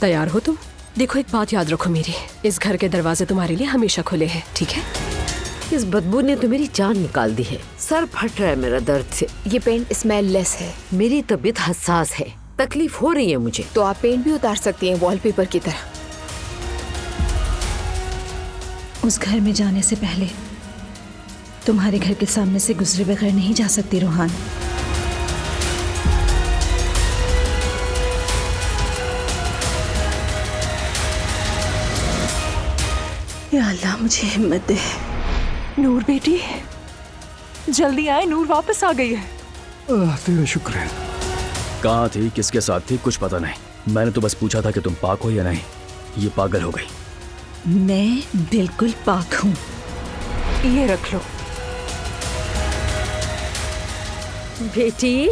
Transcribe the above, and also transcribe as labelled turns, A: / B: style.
A: तैयार हो तुम? देखो, एक बात याद रखो मेरी, इस घर के दरवाजे तुम्हारे लिए हमेशा खुले हैं, ठीक है?
B: इस बदबू ने तो मेरी जान निकाल दी है। सर फट रहा है मेरा दर्द से।
C: ये पेंट स्मेल लेस है।
B: मेरी तबीयत हसास है, तकलीफ हो रही है मुझे।
C: तो आप पेंट भी उतार सकती हैं वॉलपेपर की तरह।
D: उस घर में जाने से पहले तुम्हारे घर के सामने से गुजरे बगैर नहीं जा सकती रोहान। या अल्लाह मुझे हिम्मत दे।
E: नूर बेटी, जल्दी आए, नूर वापस आ गई है।
F: तेरा शुक्र है।
G: कहाँ थी, किसके साथ थी, कुछ पता नहीं। मैंने तो बस पूछा था कि तुम पाक हो या नहीं। ये पागल हो गई।
D: मैं बिल्कुल पाक हूँ।
E: ये रख लो।
B: बेटी